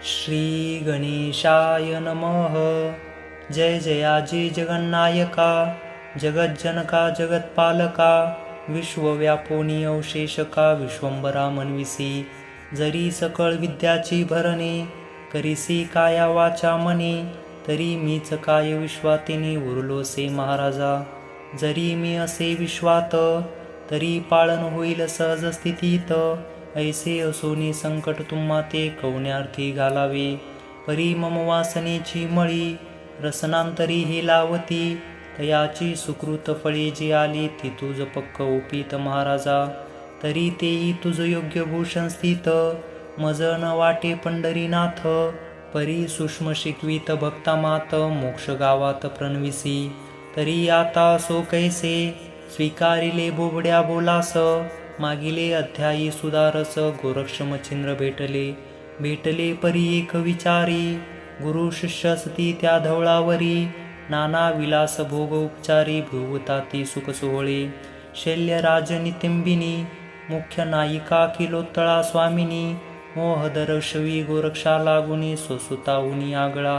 श्री गणेशाय नमः। जय जयाजी जगन्नायका, जगज्जनका जगत्पालका, विश्वव्यापोनी अवशेषका, विश्वंभरा मनविसी, जरी सकळ विद्याची भरणे, करीसी काया वाचा मने, तरी मीच काय विश्वातिनी उरलोसे महाराजा। जरी मी असे विश्वात, तरी पाळन होईल सहज स्थितीत, ऐसे असोनी संकट तुम्हा ते कवण्यार्थी घालावे। परी मम वासनेची मळी, रसनांतरी ही लावती, तयाची सुकृत फळे जी आली, ती तुझ पक्क ओपीत महाराजा। तरी तेही तुझ योग्य भूषण स्थित, मज न वाटे पंढरीनाथ, परी सूक्ष्म शिकवीत भक्ता मात, मोक्ष गावात प्रणविसी। तरी आता सो कैसे स्वीकारिले बोबड्या बोलास, मागिले अध्यायी सुधारस, गोरक्ष मच्छिंद्र भेटले परी एक विचारी, गुरु शिष्य सती त्या धवळावरी, नाना विलास भोग उपचारी, भ्रुवताती सुख सोहळे, शल्यराज नितिंबिनी, मुख्य नायिका किलोत्तळा स्वामिनी, मोहदर्शवी गोरक्षा लागुनी, सोसुताहुनी आगळा,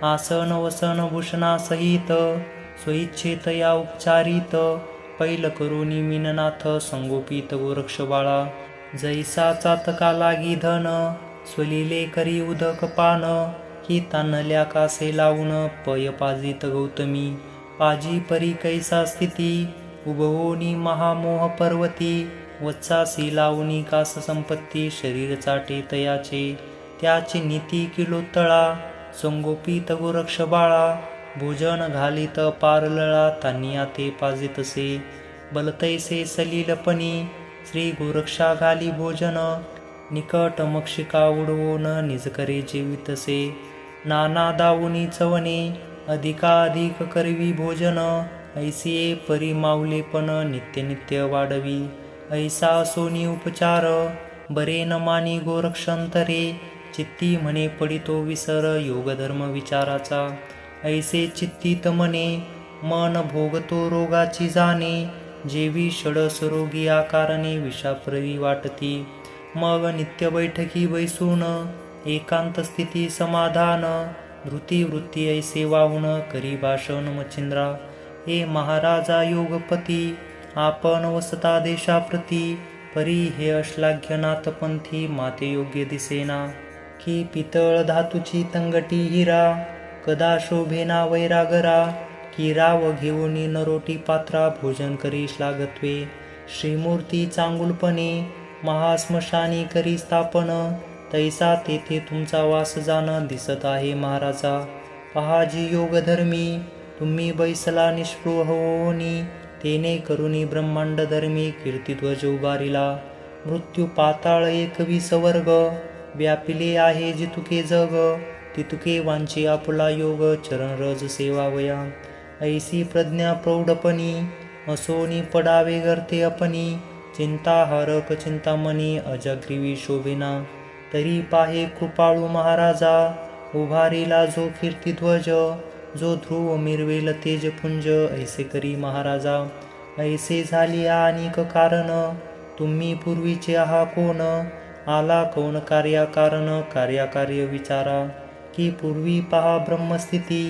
आसन वसन भूषणा सहित, स्वइच्छेत या उपचारित, पैल करुनी मीननाथ, संगोपीत गोरक्ष बाळा, जैसा चातका लागी धन, स्वलिले करी उदक पान, की तान्हल्या कासे लावून, पय पाजित गौतमी, पाजी परी कैसा स्थिती, उभवोनी महामोह पर्वती, वत्सासी लावुनी कास संपत्ती, शरीर चाटे तयाचे, त्याची नीती किलोत्तळा, संगोपीत गोरक्ष बाळा, भोजन घालीत पारलळा, तानिया ते पाजितसे, बलतैसे सलीलपणी, श्री गोरक्षा घाली भोजन, निकट मक्षिका उडवून, निज करे जेवितसे, नाना दावुनी चवणे, अधिकाधिक करवी भोजन, ऐसिये परी माऊलेपण, नित्य नित्य वाढवी, ऐसा सोनी उपचार, बरे न मानी गोरक्षंतरे, चित्ती म्हणे पडितो विसर, योगधर्म विचाराचा, ऐसे चित्तीत मने, मन भोगतो रोगाची जाणे, जेवी षडस रोगी आकारणे, विषाप्रवी वाटती, मग नित्य बैठकी बैसून, एकांत स्थिती समाधान, धृती वृत्ती ऐसे वाहून, करी भाषण मच्छिंद्रा, हे महाराजा योगपती, आपण वसता देशाप्रती, परी हे अश्लाघ्यनाथ पंथी, माते योग्य दिसेना, की पितळ धातूची तंगटी हिरा, कदा शोभेना वैरागरा, की राव घेऊनी नरोटी पात्रा, भोजन करी श्लाघत्वे, श्रीमूर्ती चांगुलपणे, महास्मशानी करी स्थापन, तैसा तेथे तुमचा वास जाण, दिसत आहे महाराजा। पहाजी योगधर्मी, तुम्ही बैसला निष्पृह होनी, तेने करुणी ब्रह्मांड धर्मी, कीर्तिध्वज उभारिला, मृत्यू पाताळ एकवी स्वर्ग, व्यापिले आहे जितुके जग, तितुके वांची आपुला योग, चरण रज सेवावया, ऐसी प्रज्ञा प्रौढपणी, असोनी पडावे गर्ते अपनी, चिंताहारक चिंतामणी, अजाग्रीवी शोभेना, तरी पाहे कृपाळू महाराजा, उभारिला जो कीर्तिध्वज, जो ध्रुव मिरवेल तेजपुंज, ऐसे करी महाराजा, ऐसे झाली अनेक कारण, तुम्ही पूर्वीचे आहा कोण, आला कौन कार्याकारण, कार्याकार्य विचारा, की पूर्वी पहा ब्रह्मस्थिती,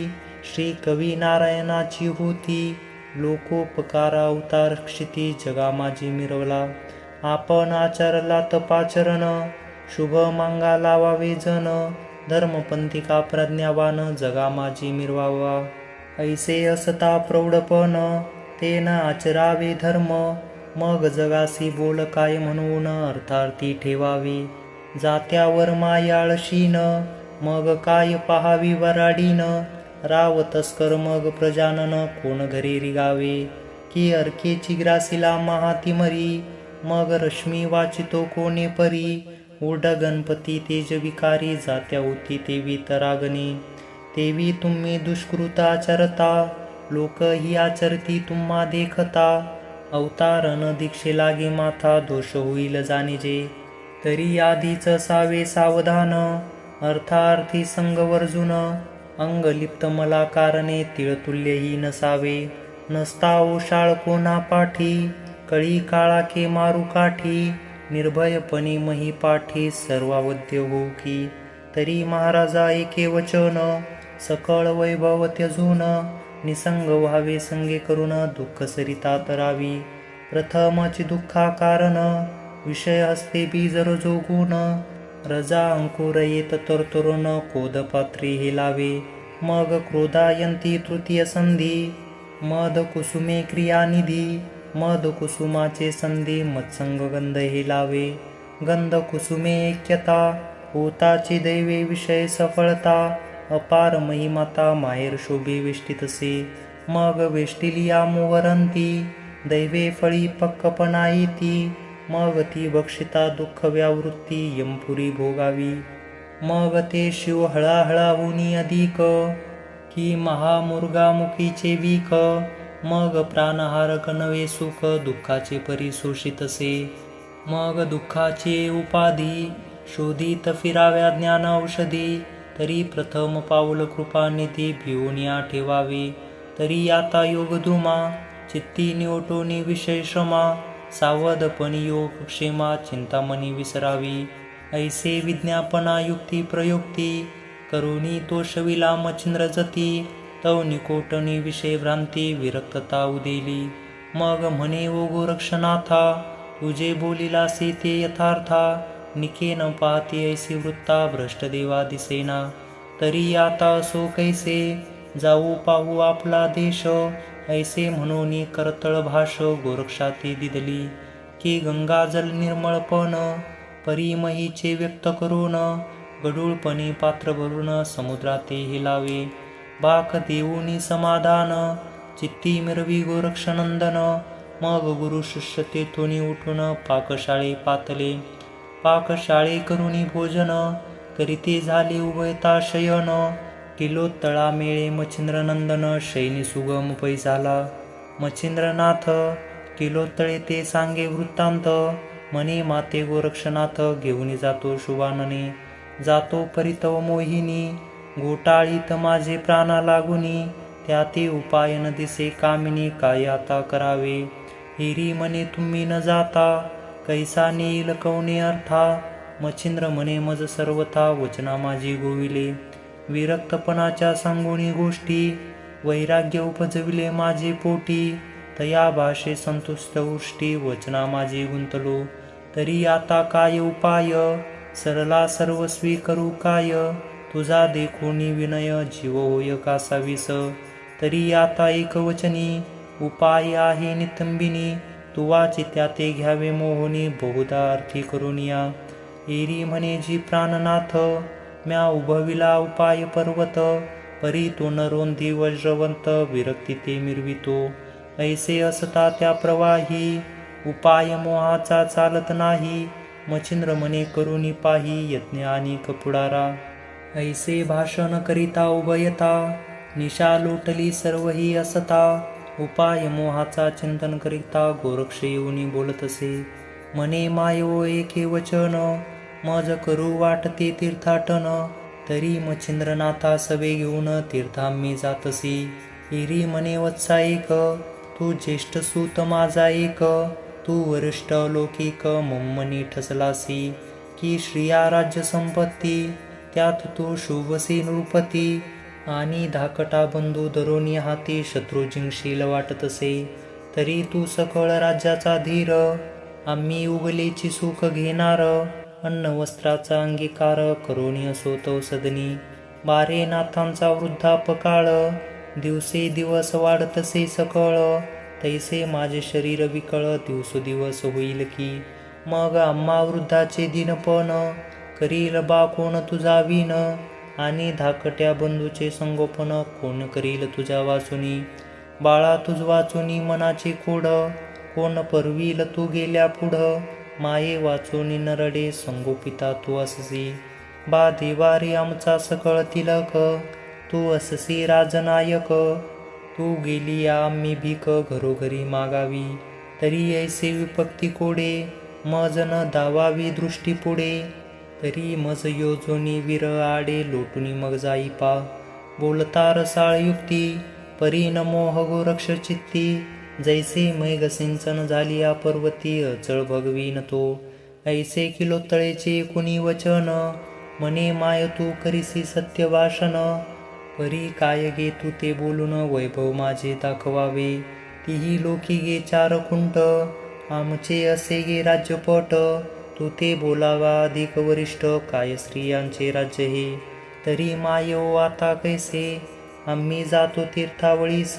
श्री कवी नारायणाची होती, लोकोपकारा अवतार क्षिती, जगा माझी मिरवला, आपण आचरला तपाचरण, शुभ मांगा लावावे जन, धर्मपंथिका प्रज्ञावान, जगा माझी मिरवावा, ऐसे असता प्रौढपण, तेन आचरावे धर्म, मग जगासी बोल काय म्हणून, अर्थार्थी ठेवावे, जात्यावर मायाळशीन, मग काय पहावी वराडीन, राव तस्कर मग प्रजानन, कोण घरी रिगावे, की अर्केची ग्रासिला महातिमरी, मग रश्मी वाचितो कोणे परी, उड गणपती तेज विकारी, जात्या होती तेवी तरागणे, तेवी तुम्ही दुष्कृत आचरता, लोक ही आचरती तुम्हा देखता, अवतारन दीक्षे लागे माथा, दोष होईल जाणीजे, तरी आधीच सावे सावधान, अर्थार्थी संग वर्जुन, अंग लिप्त मला कारणे, तिळतुल्यही नसावे, नसता ओशाळ कोणा पाठी, कळी काळा के मारू काठी, निर्भयपणे मही पाठी, सर्वावद्य होऊ की, तरी महाराजा एके वचन, सकळ वैभव त्यजून, निसंग व्हावे संगे करून, दुःख सरिता तरावी. प्रथमची दुःखा कारण, विषय हस्ते बीजर जोगून, रजा अंकुर येत तरतरुण, कोदपात्री हे लावे. मग क्रोधायंती तृतीय संधी, मद कुसुमे क्रियानिधी, मद कुसुमाचे संधी, मत्संग गंध हे लावे. गंध कुसुमे ऐक्यता, होताची दैवे विषय सफळता, अपार महिमाता माहेर शोभे वेष्टितसे. मग वेष्टिलिया मोहरंती, दैवे फळी पक्कपणा येती, मग ती बक्षिता दुःख व्यावृत्ती, यमपुरी भोगावी. मग ते शिव हळाहळाहुनी अधिक, की महामुर्गामुखीचे वीक, मग प्राणहारक नवे सुख, दुःखाचे परिशोषितसे. मग दुःखाचे उपाधी, शोधित फिराव्या ज्ञान औषधी, तरी प्रथम पाऊल कृपानिधी, भिवूनिया ठेवावे. तरी आता योगद्रुमा, चित्ती निवटोनी विषय श्रमा, सावधपणी योग क्षेमा, चिंतामणी विसरावी. ऐसे विज्ञापना युक्ती प्रयुक्ती, करुणी तोषविला मच्छिंद्र जती, तव निकोटनी विषय भ्रांती, विरक्तता उदेली. मग म्हणे ओ गोरक्षनाथा, तुझे बोलिलासे ते यथार्था, निके न पाहती ऐसी वृत्ता, भ्रष्ट देवा दिसेना. तरी आता असो कैसे, जाऊ पाहू आपला देश, ऐसे म्हणून करतळ भाष, गोरक्षाती दिदली. की गंगाजल निर्मळपण, परिमहीचे व्यक्त करून, गडूळपणे पात्र भरून, समुद्राते हिलावे. बाक देऊनी समाधान, चित्ती मिरवी गोरक्षनंदन, मग गुरु शिष्य तेथुनी उठून, पाकशाळे पातले. पाकशाळे करुणी भोजन, करीते झाले उभयता शयन, किलोत्तळा मेळे मच्छिंद्रनंदन, शयनी सुगम पै झाला. मच्छिंद्रनाथ किलोत्तळे ते सांगे वृत्तांत, म्हणे माते गोरक्षनाथ, घेऊन जातो शुभानने. जातो परितव मोहिनी, गोटाळीत माझे प्राणा लागुनी, त्या ते उपाय न दिसे कामिनी, काय आता करावे. हिरी म्हणे तुम्ही न जाता, कैसा नेईल कवने अर्था, मच्छिंद्र म्हणे मज सर्वथा, वचना माझी गोविले. विरक्तपणाच्या सांगुणी गोष्टी, वैराग्य उपजविले माझे पोटी, तया भाषे संतुष्ट उष्टी, वचना माझी गुंतलो. तरी आता काय उपाय, सरला सर्वस्वी करू काय, तुझा देखोनी विनय, जीव होय कासावीस. तरी आता एकवचनी, उपाय आहे नितंबिनी, तुवाची त्या ते घ्यावे मोहनी, बहुधा अर्थी करुनिया. एरी म्हणे जी प्राणनाथ, म्या उभविला उपाय पर्वत, परी तो नरोंधी वज्रवंत, विरक्ती ते मिरवितो. ऐसे असता त्या प्रवाही, उपाय मोहाचा चालत नाही, मच्छिंद्र म्हणे करुणी पाही, यज्ञ आणि कपुडारा. ऐसे भाषण करिता उभयता, निशा लोटली सर्वही असता, उपाय मोहाचा चिंतन करिता, गोरक्ष येऊनी बोलतसे. म्हणे मायो एके वचन, मज करू वाटते तीर्थाटन, तरी मच्छिंद्रनाथा सवे घेऊन, तीर्थाम्ही जातसी. हिरी म्हणे वत्सा एक, तू ज्येष्ठ सूत माझा एक, तू वरिष्ठ लौकिक मम्मनी ठसलासी. की श्रिया राज्य संपत्ती, त्यात तू शुभसी नृपती, आणि धाकटा बंधू धरोनी हाती, शत्रू जिंकशील वाटतसे. तरी तू सकळ राज्याचा धीर, आम्ही उगलेची सुख घेणार, अन्न वस्त्राचा अंगीकार, करोनी असो तव सदनी. बारे नाथांचा वृद्धापकाळ, दिवसे दिवस वाढतसे सकळ, तैसे माझे शरीर विकळ, दिवसोदिवस होईल की. मग आम्हा वृद्धाचे दिनपण, करील बा कोण तुझा विण, आणि धाकट्या बंधूचे संगोपन, कोण करील तुझ्या वाचुनी. बाळा तुझ वाचुनी मनाची कोड, कोण परवील तू गेल्या पुढं, माये वाचुनी नरडे, संगोपिता तू अससी. बा देवारी आमचा सकळ तिलक, तू अससी राजनायक, तू गेली आम्ही भीक, घरोघरी मागावी. तरी ऐसे विपक्ती कोडे, मज न धावावी दृष्टी पुढे, तरी मज योजोनी वीर आडे, लोटुनी मग जाई पा. बोलता रसाळ युक्ती, परी न मोह गोरक्ष चित्ती, जैसे मैघ सिंचन झाली पर्वती, अचळ भगवीन तो. ऐसे किलोत्तळेचे कुणी वचन, मने माय तू करीसी सत्य भाषण, परी काय गे तू ते बोलून वैभव माझे दाखवावे. तीही लोकी गे चार खुंट, आमचे असे गे राज्यपट. तू ते बोलावा अधिक वरिष्ठ, काय स्त्रियांचे राज्य हे. तरी माय ओ आता कैसे, आम्ही जातो तीर्थावळीस.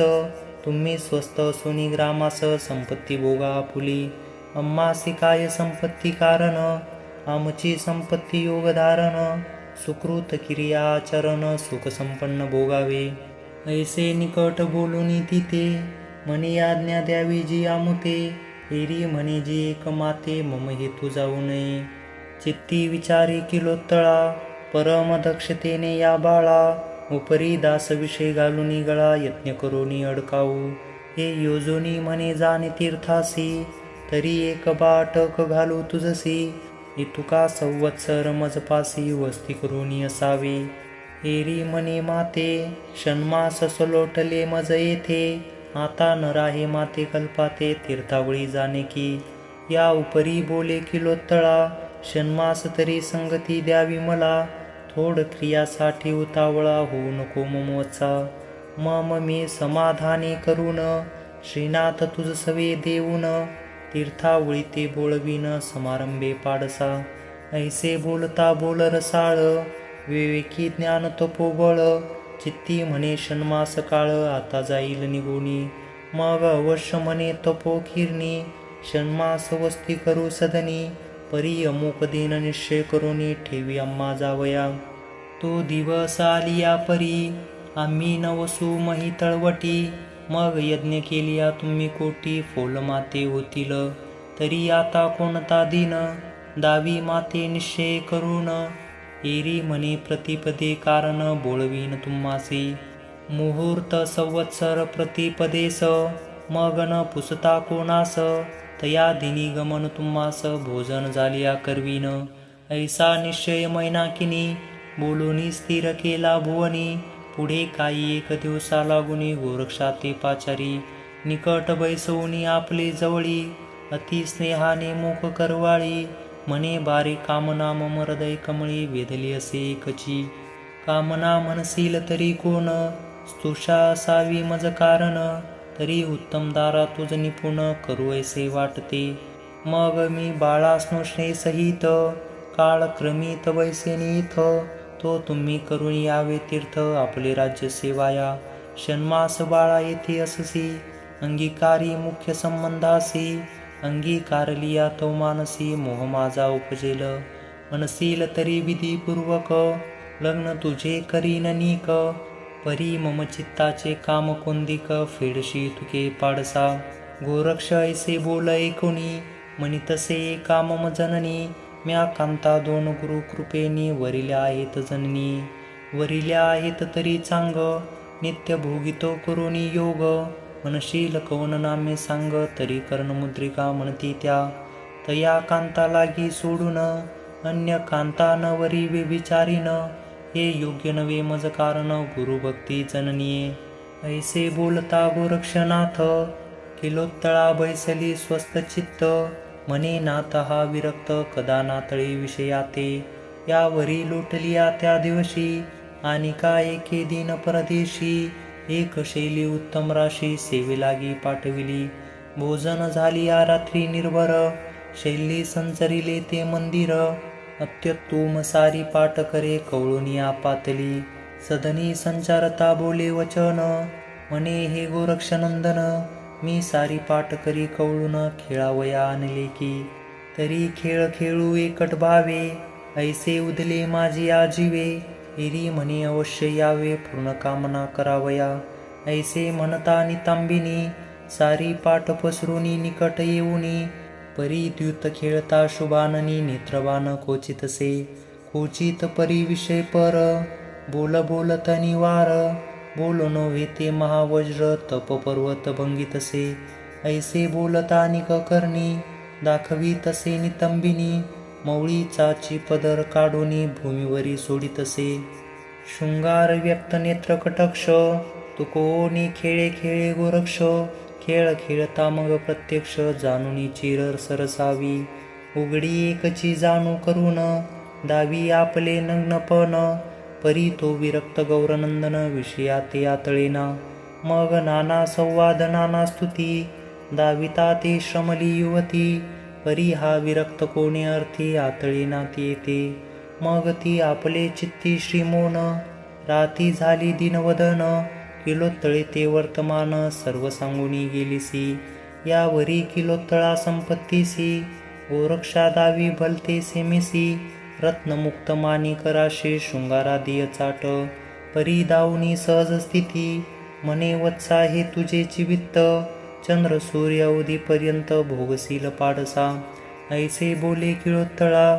तुम्ही स्वस्त असूनी ग्रामास, संपत्ती भोगा आपुली. आम्हासी काय संपत्ती कारण, आमची संपत्ती योगधारण. सुकृत क्रिया आचरण, सुख संपन्न भोगावे. ऐसे निकट बोलूनी तिथे, म्हणे आज्ञा द्यावी जी आमुते. एरी म्हणे जी एक माते, मम हेतू जाऊ नये. चित्ती विचारी किलोत्तळा, परम दक्षतेने या बाळा. उपरी दास विषय घालूनी गळा, यज्ञ करोनी अडकाऊ. हे योजोनी म्हणे जाणे तीर्थासी, तरी एक बाटक घालू तुझसी. इतुका संवत्सर मजपासी, वस्ती करोनी असावे. एरी म्हणे माते, षण्मास सलोटले मज येथे. आता न राहे माते कल्पाते, तीर्थावळी जाणे की. या उपरी बोले किलोत्तळा, षण्मास तरी संगती द्यावी मला. थोड क्रियासाठी उतावळा, होऊ नको ममवचा. मम मी समाधानी करून, श्रीनाथ तुझ सवे देऊन. तीर्थावळी ते बोलविन, समारंभे पाडसा. ऐसे बोलता बोल रसाळ, विवेकी ज्ञान तपोबळ. चित्ती म्हणे षण्मास काळ, आता जाईल निघोनी. मग अवश्य म्हणे तपो किरणी, षण्मास वस्ती करू सदनी. परी अमुक दिन निश्चय करोनी, ठेवी आम्हा जावया. तो दिवस आलिया परी, आम्ही नवसू मही तळवटी. मग यज्ञ केलिया तुम्ही कोटी, फोल माते होतील. तरी आता कोणता दिन, दावी माते निश्चय करून. एरी म्हणे प्रतिपदे कारण, बोळवीन तुम्हासी. मुहूर्त संवत्सर प्रतिपदेस, मग न पुसता कोणास. तया दिनी गमन तुम्हास, भोजन झालिया करवीन. ऐसा निश्चय मैनाकिनी, बोलूनी स्थिर केला भुवनी. पुढे काही एक दिवसा लागुनी, गोरक्षा ते पाचारी. निकट बैसवूनी आपले जवळी, अति स्नेहाने मुख करवाळी. म्हणे बारी कामना मम हृदय कमळी, वेधली असे एकची. कामना म्हणसील तरी कोण, स्तुषा असावी मज कारण. तरी उत्तम दारा तुझ निपुण, करू ऐसे वाटते. मग मी बाळास्नो स्नेहसहित, काळ क्रमित वैसेनीथ. तो तुम्ही करून यावे तीर्थ, आपले राज्य सेवाया. षण्मास बाळा येथे अससी, अंगीकारी मुख्य संबंधासी. अंगीकारलिया तो मानसी, मोह माझा उपजेल. म्हणसील तरी विधीपूर्वक, लग्न तुझे करीन नीक. परी मम चित्ताचे काम कोंदिक, फेडशी तुके पाडसा. गोरक्ष ऐसे बोल ऐकुनी, म्हणितसे एका मम जननी. म्या कांता दोन गुरु कृपेनी, वरिल्या आहेत जननी. वरिल्या आहेत तरी चांग, नित्य भोगितो करुणी योग. म्हणशील कवन नामे सांग, तरी कर्णमुद्रिका म्हणती त्या. तया कांता लागी सोडून, अन्य कांता न वरी व्यभिचारीन. हे योग्य नवे मज कारण, गुरुभक्ती जननीये. ऐसे बोलता गोरक्षनाथ, किलोत्तळा बैसली स्वस्थ चित्त. म्हणे नाथ हा विरक्त, कदा नातळी विषयाते. यावरी लोटलिया त्या दिवशी, आणि का एके दिन परदेशी. एक शैली उत्तम राशी, सेवे लागी पाठविली. भोजन झालिया रात्री निर्भर, शैली संचरिले ते मंदिर. अत्युत्तम सारी पाठ करे, कवळुनिया पातली. सदनी संचारता बोले वचन, म्हणे हे गोरक्षनंदन. मी सारी पाठ करी कवळून, खेळावया आणले की. तरी खेळ खेळू एकट भावे, ऐसे उदले माझी आजीवे. एरी म्हणे अवश्य यावे, पूर्ण कामना करावया. ऐसे म्हणता नितांबिनी, सारी पाठ पसरुनी निकट येऊनी. परी द्युत खेळता शुभाननी, नेत्रबाण क्वचितसे. क्वचित परी विषय पर, बोल बोलत निवार. बोल नव्हे ते महावज्र, तप पर्वत भंगितसे. ऐसे बोलता निक करणी, दाखवितसे नितंबिनी. मौळीचाची पदर काढूनी, भूमीवरी सोडितसे. शृंगार व्यक्त नेत्र कटक्ष, तुकोनी खेळे खेळे गोरक्ष. खेळ खेळता मग प्रत्यक्ष, जाणूनी चिर सरसावी. उघडी एकची जाणू करून, दावी आपले नग्नपण, परी तो विरक्त गौरनंदन विषया ते आतळेना. मग नाना संवाद नाना स्तुती, दाविता ते श्रमली युवती, परी हा विरक्त कोणी अर्थी आतळेना ती येते. मग ती आपले चित्ती श्रीमोन, राती झाली दिनवदन, किलोत्तळे ते वर्तमान सर्व सांगुनी गेलीसी. यावरी किलोत्तळा संपत्तीसी, गोरक्षा दावी भलते सेमिसी, रत्नमुक्त माणिक राशे शृंगारादिय चाट, परी दावनी सहज स्थिती, म्हणे वत्सा हे तुझे चिवित्त, चंद्र सूर्य अवधीपर्यंत भोगशील पाडसा. ऐसे बोले किळोत्तळा,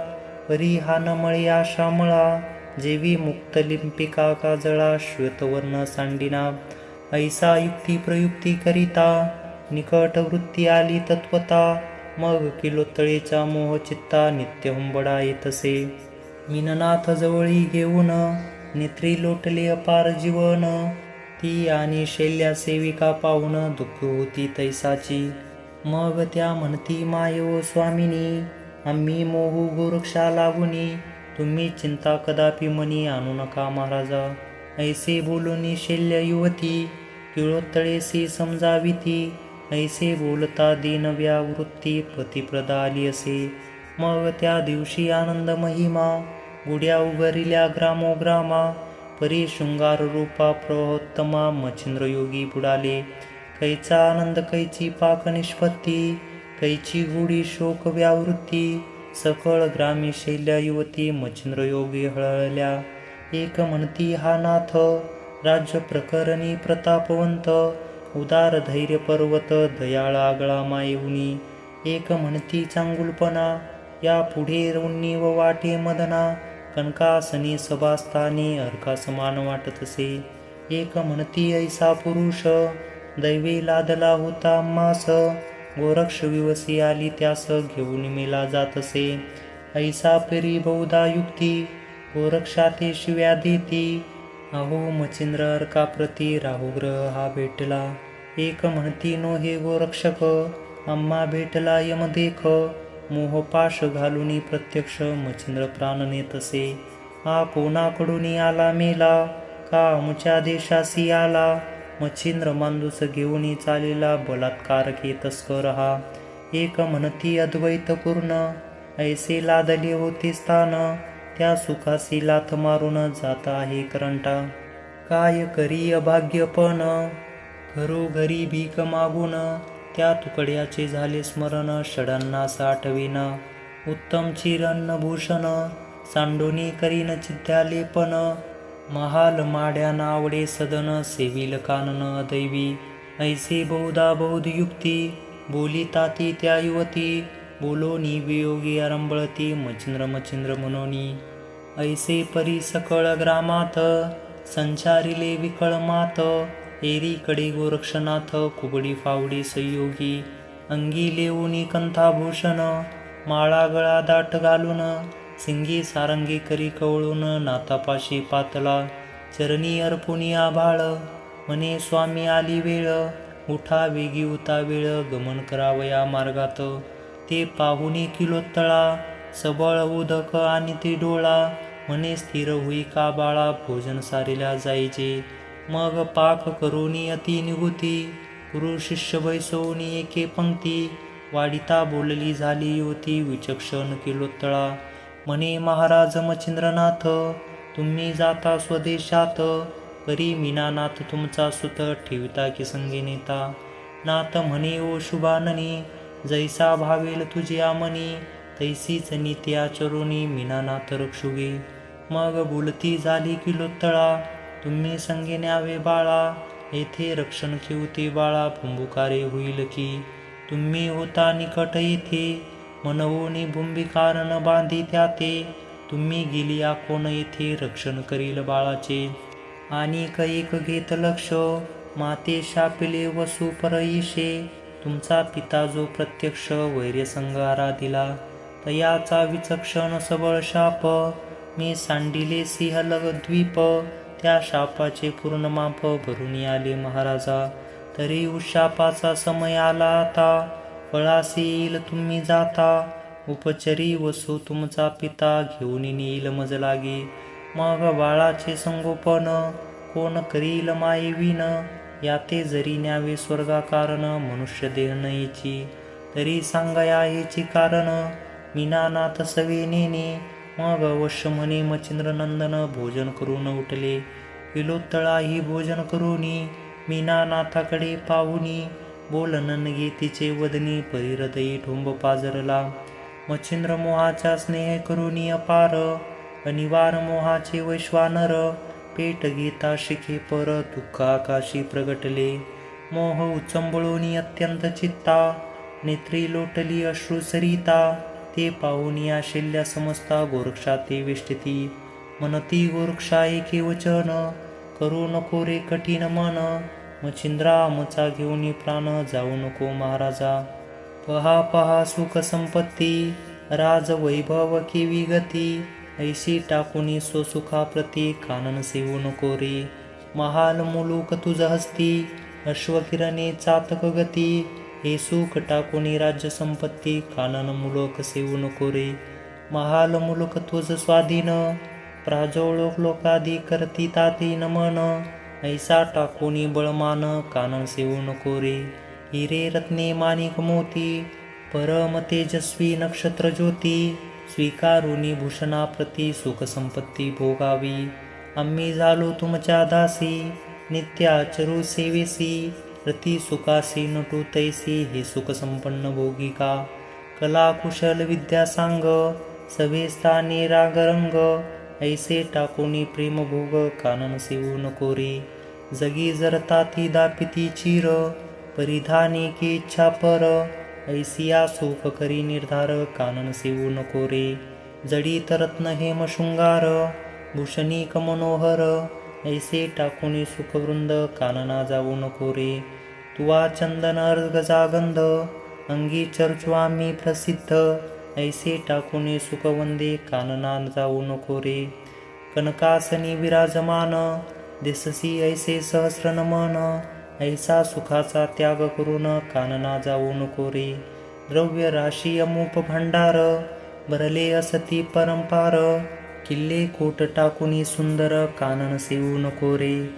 परी हा न मळे आशा मळा, जेवी मुक्त लिंपिका काजळा श्वेतवर्ण सांडिना. ऐसा युक्ती प्रयुक्ती करिता, निकट वृत्ती आली तत्वता, मग किलोत्तळेचा मोह चित्ता नित्य हुंबडा येतसे. मीननाथ जवळी घेऊन, नेत्री लोटले अपार जीवन, ती आणि शैल्या सेविका पाहून दुःख होती तैसाची. मग त्या म्हणती माय ओ स्वामिनी, आम्ही मोहू गोरक्षा लागुनी, तुम्ही चिंता कदापि मनी आणू नका महाराजा. ऐसे बोलूनी शैल्या युवती, किळोत्तळेसी समजाविती, ऐसे बोलता दीन व्यावृत्ती पतिप्रदा आली असे. मग त्या दिवशी आनंद महिमा, गुड्या उगरिल्या ग्रामोग्रामा, परी शृंगार रूपा प्रहोत्तमा मच्छिंद्र योगी बुडाले. कैचा आनंद कैची पाक निष्पत्ती, कैची गुढी शोक व्यावृत्ती, सकळ ग्रामी शैल्या युवती मच्छिंद्र योगी हळहळल्या. एक म्हणती हा नाथ, राज्य प्रकरणी प्रतापवंत, उदार धैर्य पर्वत दयाळ आगळा मायेऊनी. एक म्हणती चांगुलपणा, या पुढे उन्नी व वाटे मदना, कनकासनी सभास्थानी अर्का समान वाटतसे. एक म्हणती ऐसा पुरुष, दैवे लादला होता आम्हास, गोरक्ष विवसी आली त्यास घेऊन मेला जातसे. ऐसा परी बहुधा युक्ती, गोरक्षा ते शिव्या देती, अहो मच्छिंद्र अर्काप्रती राहुग्रह हा भेटला. एक म्हणती नो हे गोरक्षक, आम्हा भेटला यमदेख, मोहपाश घालुनी प्रत्यक्ष मच्छिंद्र प्राण नेतसे. हा कोणाकडून आला मेला, का आमच्या देशासी आला, मच्छिंद्र मांदूस घेऊन चालेला बलात्कारके तस्कर हा. एक म्हणती अद्वैत पूर्ण, ऐसे लादले होते स्थान, त्या सुखासी लाथ मारून जाता आहे करंटा. काय करी अभाग्यपण, घरोघरी भीक मागून, त्या तुकड्याचे झाले स्मरण षडांनास आठवेना. उत्तम चिरन्न भूषण, सांडोनी करीन चित्त्यालेपन, महाल माड्या नावडे सदन सेविल कानन अदैवी. ऐसे बहुधा बहुध युक्ती, बोलिता ती त्या युवती, बोलोनी वियोगी आरंबळती मच्छिंद्र मच्छिंद्र मनोनी. ऐसे परी सकळ ग्रामात, संचारिले विकळ मात, एरीकडे गोरक्षनाथ कुबडी फावडी संयोगी. अंगी लेऊनी कंथाभूषण, माळा गळा दाट घालून, सिंगी सारंगी करी कवळून नाथापाशी पातला. चरणी अर्पुनी आभाळ, म्हणे स्वामी आली वेळ, उठा वेगी उता वेळ गमन करावया मार्गात. ते पाहुनी किलोत्तळा, सबळ उदक आणि ते डोळा, म्हणे स्थिर होई का बाळा भोजन सारिल्या जायचे. मग पाक करोनी अति निगुती, गुरु शिष्य बैसवणी एके पंक्ती, वाडिता बोलली झाली युवती विचक्षण किलोत्तळा. म्हणे महाराज मच्छिंद्रनाथ, तुम्ही जाता स्वदेशात, परी मीनानाथ तुमचा सुत ठेविता की संगी नेता. नाथ म्हणे ओ शुभाननी, जैसा भावेल तुझ्या मनी, तैसीच नीती आचरुनी मीनानाथ रक्षुगे. मग बोलती झाली किलोत्तळा, तुम्ही संगे न्यावे बाळा, येथे रक्षण ठेवते बाळा भुंबुकारे होईल की. तुम्ही होता निकट येथे, मनवोनी भूमिकारण बांधी त्याते, तुम्ही गेलिया कोण येथे रक्षण करील बाळाचे. आणि एक घेत लक्ष, माते शापिले वसु परईशे, तुमचा पिता जो प्रत्यक्ष वैर्यसंगारा दिला, तयाचा विचक्षण सबळ शाप, मी सांडिले सिंहलग द्वीप, त्या शापाचे पूर्ण माप भरून आले महाराजा. तरी उशापाचा समय आला आता, फळासी येईल तुम्ही जाता, उपचरी वसू तुमचा पिता घेऊन येईल मज लागे. मग बाळाचे संगोपन कोण करील मायेविन. याते जरी न्यावे स्वर्गा कारण मनुष्य देह नयेची. तरी सांगाया हेची कारण मीनानाथ सवे नेने. मग अवश्य म्हणे मच्छिंद्र नंदन भोजन करून उठले. किलोत्तळाही भोजन करूनी मीनानाथाकडे पाहुनी. बोलनन गे तिचे वदनी परी हृदयी ठोंब पाजरला. मच्छिंद्र मोहाचा स्नेह करूनी अपार अनिवार मोहाचे वैश्वानर. पेट घेता शिखे पर दुःख आकाशी प्रगटले. मोह उचंबळूनी अत्यंत चित्ता नेत्री लोटली अश्रू सरिता. ते पाहुनी आशिल्या समजता गोरक्षा ते वेष्टिती. मनती गोरक्षा एके वचन करू नको रे कठीण मन. मच्छिंद्रा आमचा घेऊनी प्राण जाऊ नको महाराजा. पहा पहा सुख संपत्ती राज वैभव केवी गती. ऐशी टाकुनी स्वसुखा प्रती कानन सेवू नको रे. महाल मुलूक तुझ हस्ती अश्वकिरणे चातक गती. हे सुख टाकुनी राज्य संपत्ती कानन मुलक सेवू नको रे. महाल मुलक तुझ स्वाधीन प्राजोळोक लोकादी करती ताती नमन. ऐसा टाकुनी बळमान कानन सेवू नको रे. हिरे रत्ने माणिक मोती परम तेजस्वी नक्षत्र ज्योती. स्वीकारुनी भूषणा प्रती सुख संपत्ती भोगावी. आम्ही झालो तुमच्या दासी नित्य आचरू सेवेसी. रती सुखासी नटू तैसी हे सुख संपन्न भोगिका. कला कुशल विद्या सांग सवे स्थानी रागरंग. ऐसे टाकुनी प्रेम भोग कानन सेवू नको रे. जगी जरता ती दापिती चीर परिधानी की इच्छा पर. ऐसिया सुख करी निर्धार कानन सेवू नको रे. जडी तरत्न हेम शृंगार भूषणिक मनोहर. ऐसे टाकुनी सुखवृंद कानना जाऊ नको रे. तुवा चंदन गजागंध अंगी चर्चू आम्ही प्रसिद्ध. ऐसे टाकुनी सुखवंदे कानना जाऊ नको रे. कनकासनी विराजमान दिससी ऐसे सहस्र नमन. ऐसा सुखाचा त्याग करून कानना जाऊ नको रे. द्रव्य राशी अमूप भंडार भरले असती परंपार. किल्ले कोट टाकुनी सुंदर कानन सेवू नको रे.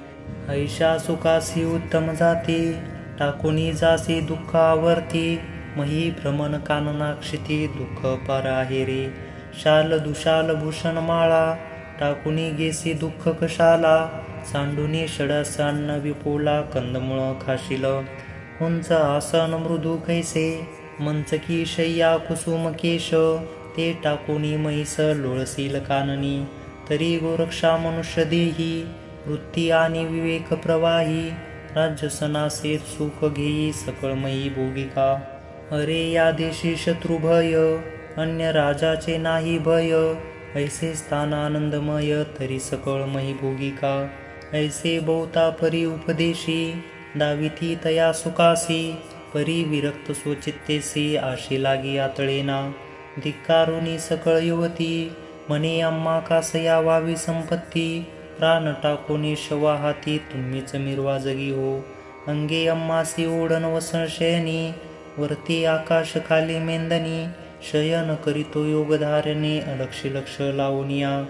ऐशा सुखासी उत्तम जाती टाकुनी जासी दुःख आवर्ती. मही भ्रमण काननाक्षिती दुःख पर आहे रे. शाल दुशाल भूषण माळा टाकुनी गेसी दुःख कशाला. सांडुनी षडासान्न विपोला कंदमुळ खाशील. उंच आसन मृदू कैसे मंचकी शय्या कुसुम केश. ते टाकुनी म्हैस लोळसील काननी. तरी गोरक्षा मनुष्य देही वृत्ती आणि विवेक प्रवाही. राज्यसनासे सुख घेई सकळमयी भोगिका. अरे या देशी शत्रुभय अन्य राजाचे नाही भय. ऐसे स्थान आनंदमय तरी सकळमयी भोगिका. ऐसे बहुता परी उपदेशी दाविती तया सुखासी. परी विरक्त स्वचित्तेसी आशी लागी आतळेना. धिक्कारुनी सकळ युवती म्हणे आम्हा कासया वावी संपत्ती. प्राण टाकुनी शवा हाती तुम्हीच मिरवा जगी हो. अंगे अम्मासी ओढण वसन शयनी वरती आकाश खाली मेंदनी. शयन करीतो योगधारणे अलक्षी लक्ष लावूनिया.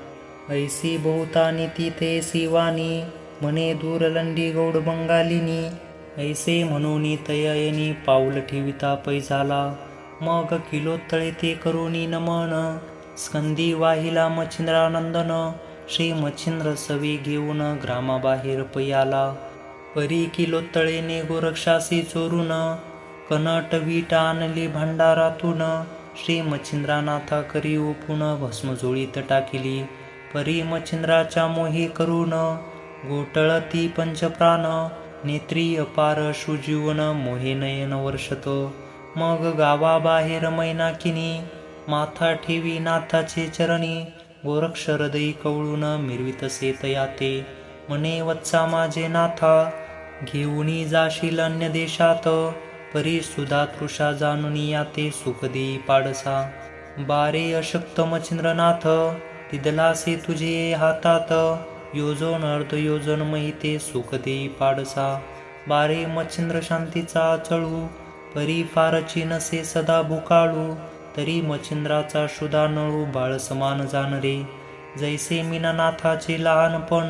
ऐसी बहुतानी ती तेसी वाणी म्हणे दूरलंडी गौड बंगालिनी. ऐसे म्हणूनी तययनी पाऊल ठेविता पैजाला. मग किलोत्तळे ते करुणी नमन स्कंदी वाहिला मच्छिंद्रानंदन. श्री मच्छिंद्र सवे घेऊन ग्रामाबाहेर पयाला. परी किलोत्तळेने गोरक्षासी चोरून कनट वीट आणली भांडारातून. श्री मच्छिंद्रानाथा करी ओपून भस्म जोळीत टाकिली. परी मच्छिंद्राच्या मोही करून गोटळती पंचप्राण. नेत्री अपार शुजीवन मोहे नयन वर्षत. मग गावाबाहेर मैनाकिनी माथा ठेवी नाथाचे चरणी. गोरक्ष हृदयी कवळून मिरवितसे तयाते. म्हणे वत्सा माझे नाथा घेऊनी जाशील अन्य देशात. परी सुधा तृषा जाणूनी याते सुख देई पाडसा. बारे अशक्त मच्छिंद्रनाथ तिदलासे तुझे हातात. योजन अर्ध योजन महिते सुख देई पाडसा. बारे मच्छिंद्र शांतीचा चळू परी फारची नसे सदा भुकाळू. तरी मच्छिंद्राचा शुदा नळू बाळ समान जाण रे. जैसे मीननाथाचे लहानपण,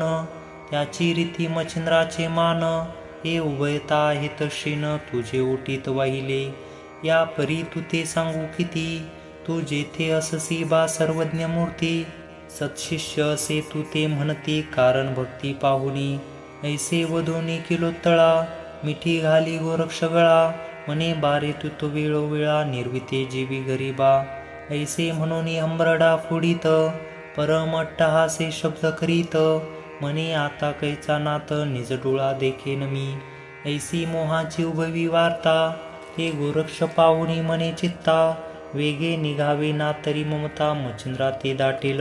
त्याची रीती मच्छिंद्राचे मान. हे उभयता आहे तशीन तुझे ओटीत वाहिले, या परी तू ते सांगू किती. तू जेथे अससी बा सर्वज्ञ मूर्ती, सत्शिष्य असे तू ते म्हणती कारण भक्ती पाहुनी. ऐसे वधोनी किलोत्तळा, मिठी घाली गोरक्ष गळा. म्हणे बारे तू तो वेळोवेळा, निर्विते जीवी गरीबा. ऐसे म्हणून हंबरडा फोडीत, परम अट्टहासे शब्द करीत. म्हणे आता कैचा नात, निज डोळा देखेन मी. ऐसी मोहाची उभवी वार्ता, हे गोरक्ष पाहुनी म्हणे चित्ता. वेगे निघावे ना तरी ममता, मच्छिंद्रा ते दाटेल.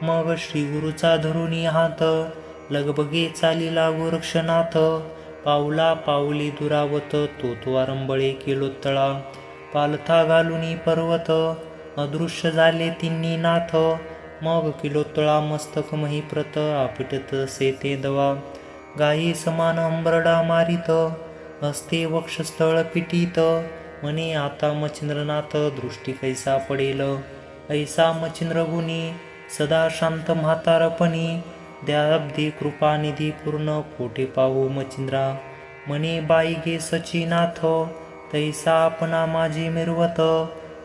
मग श्री गुरुचा धरुनी हात, लगबगे चालिला गोरक्षनाथ. पाऊला पाऊली दुरावत, तो आरंबळे केलोत्तळा. पालथा घालुनी पर्वत, अदृश्य झाले तिन्ही नाथ. मग किलोत्तळा मस्तक महीप्रत, आपटत असे ते दवा. गायी समान हंबरडा मारित, हस्ते वक्षस्थळ पिटीत. म्हणे आता मच्छिंद्रनाथ, दृष्टी कैसा पडेल. ऐसा मच्छिंद्र गुणी, सदा शांत म्हातारपणी. द्याब्दे कृपानिधी पूर्ण, कोठे पाहू मच्छिंद्रा. म्हणे बाई गे सचिनाथ, तैसा आपणा माझी मिरवत.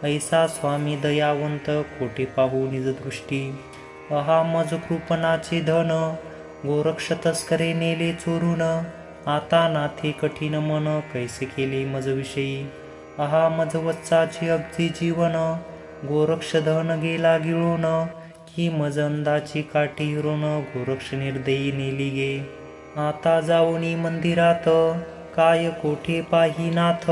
ऐसा स्वामी दयावंत, कोठे पाहू निज दृष्टी. अहा मज कृपणाचे धन, गोरक्ष तस्करे नेले चोरून. आता नाथे कठीण मन, कैसे केले मज विषयी. अहा मज वत्साची अगदी जीवन, गोरक्ष धन गेला गिळून. की मज अंदाची काठी हिरून, गोरक्ष निर्दयी नेली गे. आता जाऊनी मंदिरात, काय कोठे पाही नाथ.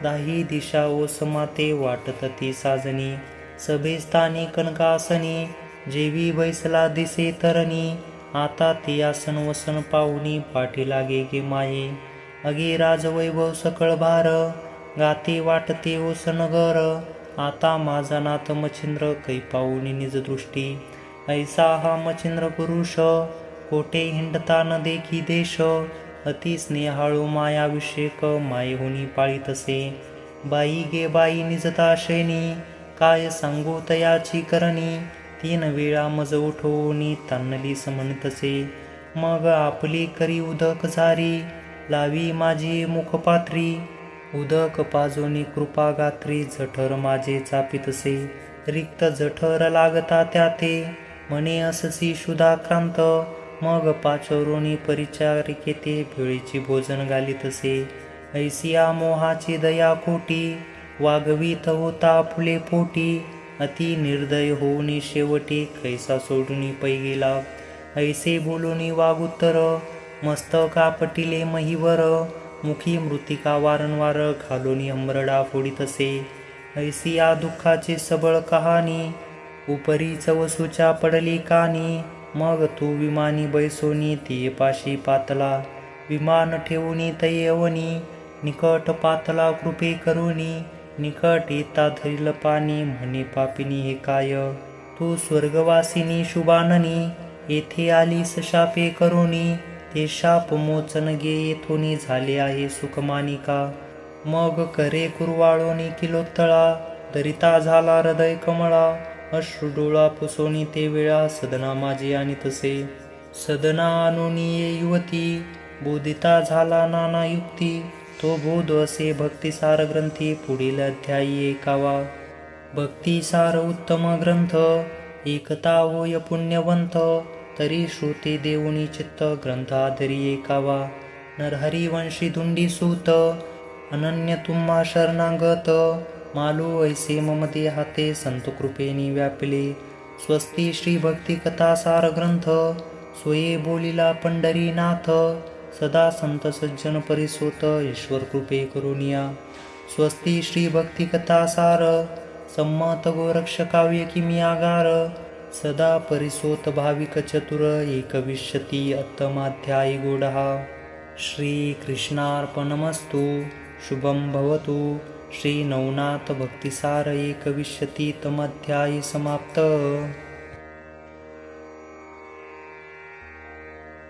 दाही दिशा ओसमाते, वाटत ती साजनी. सभेस्थानी कनकासनी, जेवी बैसला दिसे तरणी. आता ते आसन वसन पाहुनी, पाठी लागे गे माये. अगे राजवैभव सकळ भार, गाते वाटते ओसनगर. आता माझा नाथ मच्छिंद्र, कै पाहुनी निज दृष्टी. ऐसा हा मच्छिंद्र पुरुष, कोठे हिंडता न देखी देश. अति स्नेहाळू मायाभिषेक, मायेहुनी पाळीतसे. बाई गे बाई निजता शैनी, काय सांगू तयाची करणी. 3 वेळा मज उठवूनी, तान्नली समणतसे. मग आपली करी उदक झारी, लावी माझी मुखपात्री. उदक पाजोनी कृपा गात्री, जठर माझे चापितसे. रिक्त जठर लागता त्याते, म्हणे अससी शुधाक्रांत. मग पाचोरोनी परिचारिकेते, भेळीची भोजन घालीतसे. ऐसिया मोहाची दया कोटी, वागवीत होता फुले पोटी. अति निर्दय होऊनी शेवटी, कैसा सोडूनी पै गेला. ऐसे बोलूनी वागुत्तर, मस्तक आपटिले महीवर. मुखी मृतिका वारंवार, घालोनी हंबरडा फोडीतसे. ऐसिया दुःखाची सबळ कहाणी, उपरीच वसूच्या पडली कानी. मग तू विमानी बैसोनी, तिये पाशी पातला. विमान ठेवूनी तयेवनी, निकट पातला कृपे करुनी. निकट येता धरिल पाणी, म्हणे पापिनी हे काय. तू स्वर्गवासिनी शुभाननी, येथे आलीस शापे करुनी. ते शाप मोचन गे, येथोनी झाले आहे सुखमानिका. मग करे कुरवाळोनी किलोत्तळा, दरिता झाला हृदय कमळा. अश्रू डोळा पुसोनी ते वेळा, सदना माझे आणि तसे. सदना आणोनी ये युवती, बोधिता झाला नाना युक्ती. तो बोध असे भक्तिसार ग्रंथी, पुढील अध्यायी ऐकावा. भक्तिसार उत्तम ग्रंथ, एकता होय पुण्यवंत. तरी श्रुती देऊनी चित्त, ग्रंथाधरी ऐकावा. नरहरिवंशी धुंडी सूत, अनन्य तुम्हा शरणागत. मालू ऐसे मम देहाते, संत कृपेनी व्यापिले. स्वस्ती श्री भक्ती कथा सार ग्रंथ, सोये बोलिला पंढरीनाथ. सदा संत सज्जन परिसोत, ईश्वर कृपे करुनिया. स्वस्ती श्री भक्ती कथा सार, सम्मत गोरक्ष काव्य किमी आगार. सदा परिसोत भाविक चतुर, 21 अत्तमाध्यायी गोडहा. श्री कृष्णार्पणमस्तु. शुभं भवतु. श्री नवनाथ भक्तिसार 21 तमाध्यायी समाप्त.